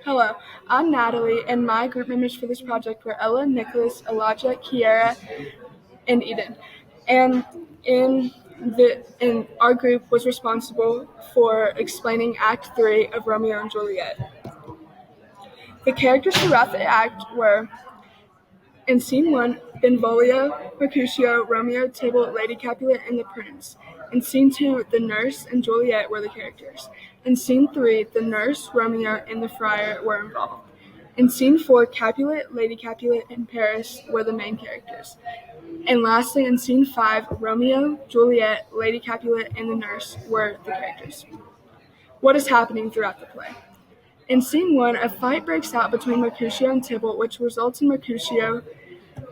Hello, I'm Natalie, and my group members for this project were Ella, Nicholas, Elijah, Kiera, and Eden. And in our group was responsible for explaining Act 3 of Romeo and Juliet. The characters throughout the act were: in Scene 1, Benvolio, Mercutio, Romeo, Tybalt, Lady Capulet, and the Prince. In Scene 2, the nurse and Juliet were the characters. In Scene 3, the nurse, Romeo, and the friar were involved. In Scene 4, Capulet, Lady Capulet, and Paris were the main characters. And lastly, in Scene 5, Romeo, Juliet, Lady Capulet, and the nurse were the characters. What is happening throughout the play? In Scene 1, a fight breaks out between Mercutio and Tybalt, which results in Mercutio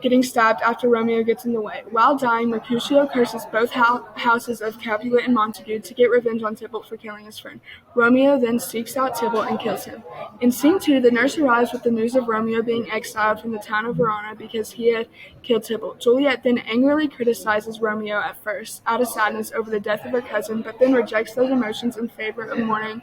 getting stabbed after Romeo gets in the way. While dying, Mercutio curses both houses of Capulet and Montague to get revenge on Tybalt for killing his friend. Romeo then seeks out Tybalt and kills him. In Scene 2, the nurse arrives with the news of Romeo being exiled from the town of Verona because he had killed Tybalt. Juliet then angrily criticizes Romeo at first, out of sadness over the death of her cousin, but then rejects those emotions in favor of mourning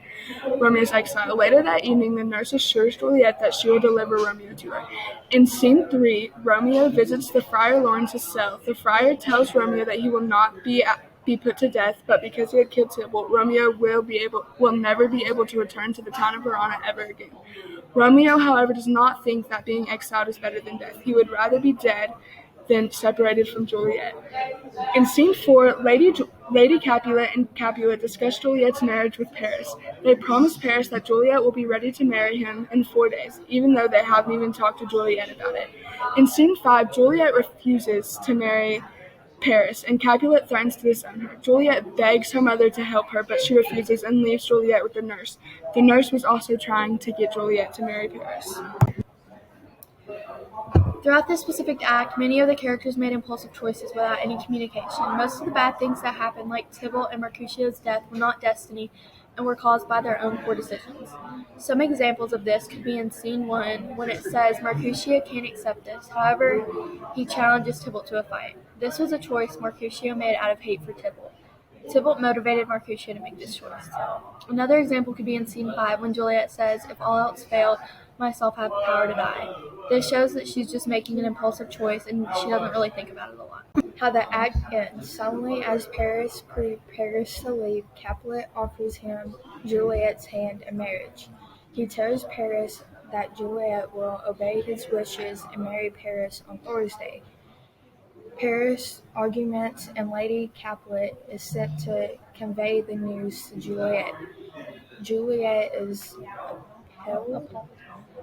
Romeo's exile. Later that evening, the nurse assures Juliet that she will deliver Romeo to her. In Scene 3, Romeo visits the Friar Lawrence's cell. The friar tells Romeo that he will not be put to death, but because he had killed Tybalt, Romeo will never be able to return to the town of Verona ever again. Romeo, however, does not think that being exiled is better than death. He would rather be dead than separated from Juliet. In Scene 4, Lady Capulet and Capulet discuss Juliet's marriage with Paris. They promise Paris that Juliet will be ready to marry him in 4 days, even though they haven't even talked to Juliet about it. In Scene 5, Juliet refuses to marry Paris, and Capulet threatens to disown her. Juliet begs her mother to help her, but she refuses and leaves Juliet with the nurse. The nurse was also trying to get Juliet to marry Paris. Throughout this specific act, many of the characters made impulsive choices without any communication. Most of the bad things that happened, like Tybalt and Mercutio's death, were not destiny and were caused by their own poor decisions. Some examples of this could be in Scene 1, when it says Mercutio can't accept this. However, he challenges Tybalt to a fight. This was a choice Mercutio made out of hate for Tybalt. Tybalt motivated Mercutio to make this choice. Another example could be in Scene 5, when Juliet says, "If all else fail, myself have the power to die." This shows that she's just making an impulsive choice and she doesn't really think about it a lot. How the act ends. Suddenly, as Paris prepares to leave, Capulet offers him Juliet's hand in marriage. He tells Paris that Juliet will obey his wishes and marry Paris on Thursday. Paris arguments and Lady Capulet is sent to convey the news to Juliet. Juliet is appalled.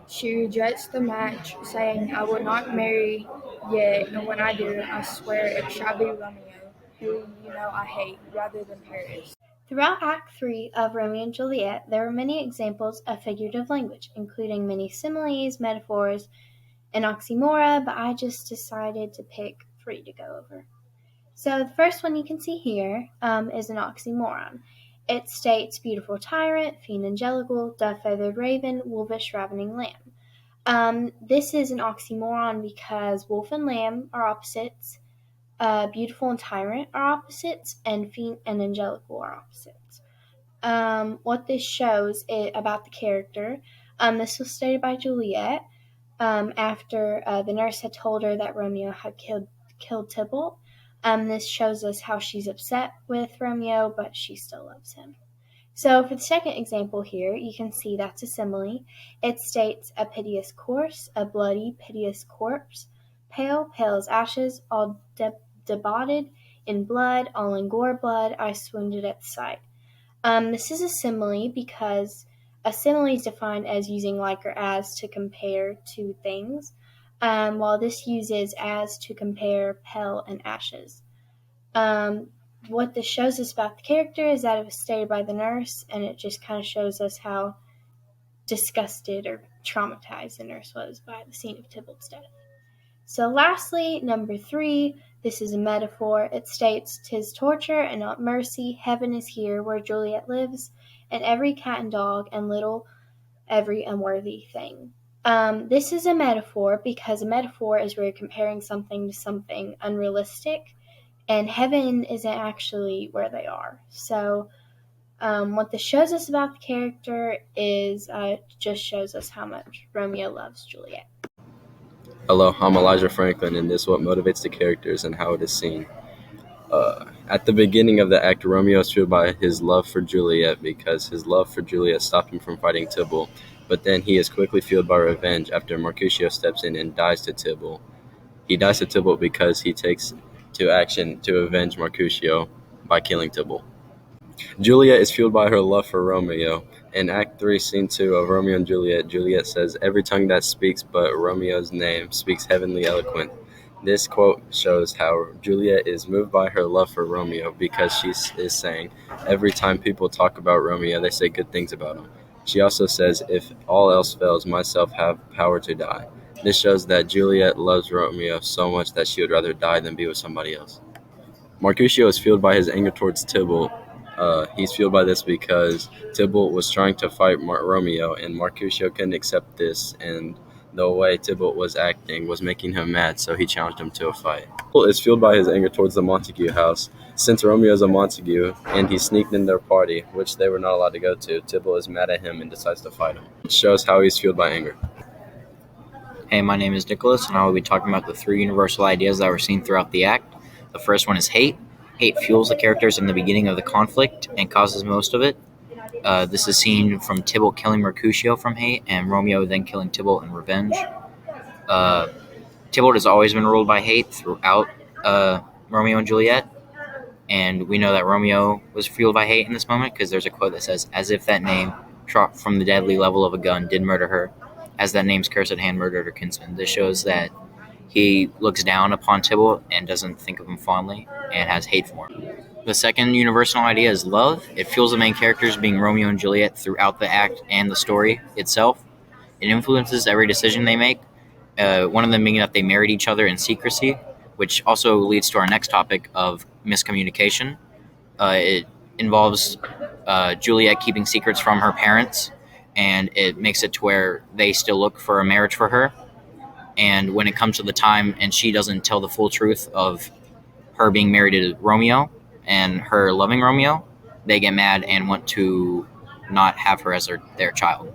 She rejects the match, saying, "I will not marry yet, and when I do, I swear it shall be Romeo, who I hate, rather than Paris." Throughout Act 3 of Romeo and Juliet, there were many examples of figurative language, including many similes, metaphors, and oxymora, but I just decided to pick 3 to go over. So the first one you can see here is an oxymoron. It states beautiful tyrant, fiend angelical, dove-feathered raven, wolvish ravening lamb. This is an oxymoron because wolf and lamb are opposites, beautiful and tyrant are opposites, and fiend and angelical are opposites. What this shows about the character, this was stated by Juliet after the nurse had told her that Romeo had killed Tybalt. This shows us how she's upset with Romeo, but she still loves him. So for the second example here, you can see that's a simile. It states a piteous corse, a bloody, piteous corpse, pale as ashes, all debotted in blood, all in gore blood, I swooned at the sight. This is a simile because a simile is defined as using like or as to compare two things, while this uses as to compare pale and ashes. What this shows us about the character is that it was stated by the nurse, and it just kind of shows us how disgusted or traumatized the nurse was by the scene of Tybalt's death. So lastly, number 3, this is a metaphor. It states, "'Tis torture and not mercy, heaven is here where Juliet lives, and every cat and dog, and little every unworthy thing." This is a metaphor because a metaphor is where you're comparing something to something unrealistic, and heaven isn't actually where they are. So What this shows us about the character is just shows us how much Romeo loves Juliet. Hello, I'm Elijah Franklin, and this is what motivates the characters and how it is seen. At the beginning of the act, Romeo is fueled by his love for Juliet because his love for Juliet stopped him from fighting Tybalt. But then he is quickly fueled by revenge after Mercutio steps in and dies to Tybalt. He dies to Tybalt because he takes to action to avenge Mercutio by killing Tybalt. Juliet is fueled by her love for Romeo. In Act 3, Scene 2 of Romeo and Juliet, Juliet says, "Every tongue that speaks but Romeo's name speaks heavenly eloquent." This quote shows how Juliet is moved by her love for Romeo because she is saying, every time people talk about Romeo, they say good things about him. She also says, "If all else fails, myself have power to die." This shows that Juliet loves Romeo so much that she would rather die than be with somebody else. Mercutio is fueled by his anger towards Tybalt. He's fueled by this because Tybalt was trying to fight Romeo, and Mercutio couldn't accept this, and the way Tybalt was acting was making him mad, so he challenged him to a fight. Tybalt is fueled by his anger towards the Montague house. Since Romeo is a Montague, and he sneaked in their party, which they were not allowed to go to, Tybalt is mad at him and decides to fight him. It shows how he's fueled by anger. Hey, my name is Nicholas, and I will be talking about the three universal ideas that were seen throughout the act. The first one is hate. Hate fuels the characters in the beginning of the conflict and causes most of it. This is seen from Tybalt killing Mercutio from hate, and Romeo then killing Tybalt in revenge. Tybalt has always been ruled by hate throughout Romeo and Juliet, and we know that Romeo was fueled by hate in this moment because there's a quote that says, "As if that name, dropped from the deadly level of a gun, did murder her, as that name's cursed hand murdered her kinsman." This shows that he looks down upon Tybalt and doesn't think of him fondly and has hate for him. The second universal idea is love. It fuels the main characters, being Romeo and Juliet, throughout the act and the story itself. It influences every decision they make, one of them being that they married each other in secrecy, which also leads to our next topic of miscommunication. It involves Juliet keeping secrets from her parents, and it makes it to where they still look for a marriage for her. And when it comes to the time and she doesn't tell the full truth of her being married to Romeo and her loving Romeo, they get mad and want to not have her as their child.